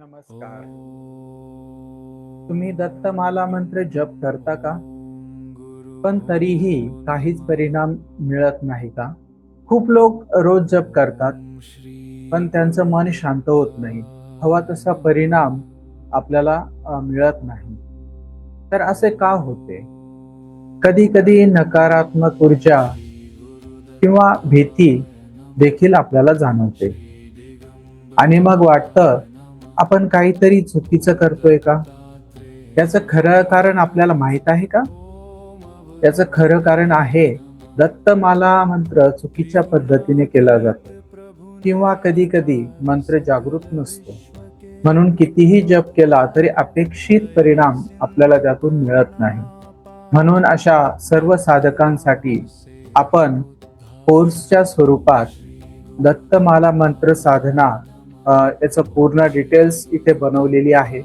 नमस्कार. तुम्ही ॐ दत्तमाला मंत्र जप करता का? पण तरीही गुरुर्ब्रह्मा काहीच परिणाम मिळत नाही का? खूप लोक रोज जप करतात, ॐ श्री पण त्यांचं मन शांत होत नाही. हवा तसा परिणाम गुरुर्ब्रह्मा आपल्याला मिळत नाही. तर असे का होते? कधी-कधी नकारात्मक ऊर्जा श्री किंवा भीती देखील आपल्याला गुरुदेव जाणवते श्री आणि दिगंबरा मग वाटतं, आपण काहीतरी चुकीचं करतोय का? याचं खरं कारण आपल्याला माहीत आहे का? याचं खरं कारण आहे, दत्तमाला मंत्र चुकीच्या पद्धतीने केला जातो किंवा कधी-कधी मंत्र जागृत नसतो. म्हणून कितीही जप केला तरी अपेक्षित परिणाम आपल्याला त्यातून मिळत नाही. म्हणून अशा सर्व साधकांसाठी आपण कोर्सच्या स्वरूपात दत्तमाला मंत्र साधना याचं पूर्ण डिटेल्स इथे बनवलेली आहे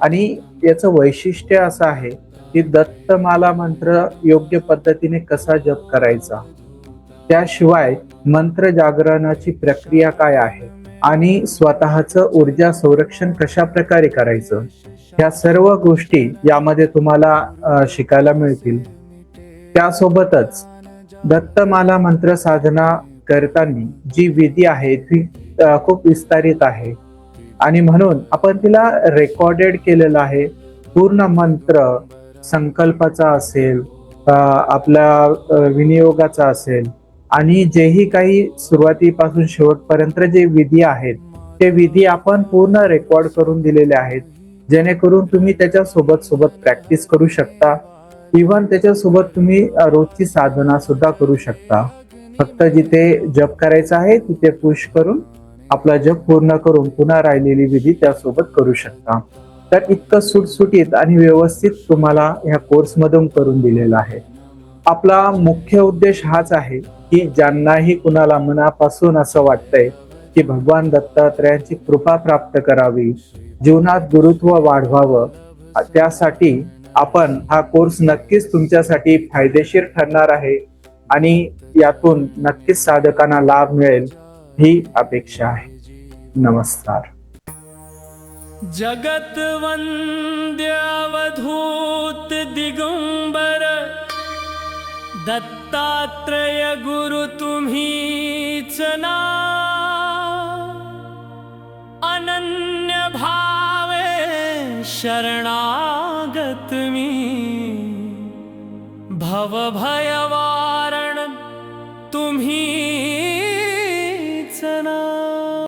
आणि याचं वैशिष्ट्य असं आहे की दत्तमाला मंत्र योग्य पद्धतीने कसा जप करायचा, त्याशिवाय मंत्र जागरणाची प्रक्रिया काय आहे आणि स्वतःचं ऊर्जा संरक्षण कशा प्रकारे करायचं, ह्या सर्व गोष्टी यामध्ये तुम्हाला शिकायला मिळतील. त्यासोबतच दत्तमाला मंत्र साधना करताना जी विधी आहे ती खूप विस्तारित आहे आणि म्हणून आपण तिला रेकॉर्डेड केलेलं आहे. पूर्ण मंत्र संकल्पाचा असेल, आपल्या विनियोगाचा असेल आणि जेही काही सुरुवातीपासून शेवटपर्यंत जे विधी आहेत, ते विधी आपण पूर्ण रेकॉर्ड करून दिलेले आहेत. जेणेकरून तुम्ही त्याच्या सोबत प्रॅक्टिस करू शकता. इव्हन त्याच्यासोबत तुम्ही रोजची साधना सुद्धा करू शकता. फक्त जिथे जप करायचा आहे तिथे पुश करून आपला जप पूर्ण करून पुन्हा राहिलेली विधी त्यासोबत करू शकता. तर इतकं सुटसुटीत आणि व्यवस्थित तुम्हाला ह्या कोर्समधून करून दिलेलं आहे. आपला मुख्य उद्देश हाच आहे की ज्यांनाही कुणाला मनापासून असं वाटतंय की भगवान दत्तात्रयांची कृपा प्राप्त करावी, जीवनात गुरुत्व वाढवावं, त्यासाठी आपण हा कोर्स नक्कीच तुमच्यासाठी फायदेशीर ठरणार आहे आणि यातून नक्कीच साधकांना लाभ मिळेल ही अपेक्षा आहे. नमस्कार. जगत वंद्य अवधूत दिगंबर दत्तात्रय गुरु तुम्हीच नाव, अनन्य भावे शरणागत मी भव भयवा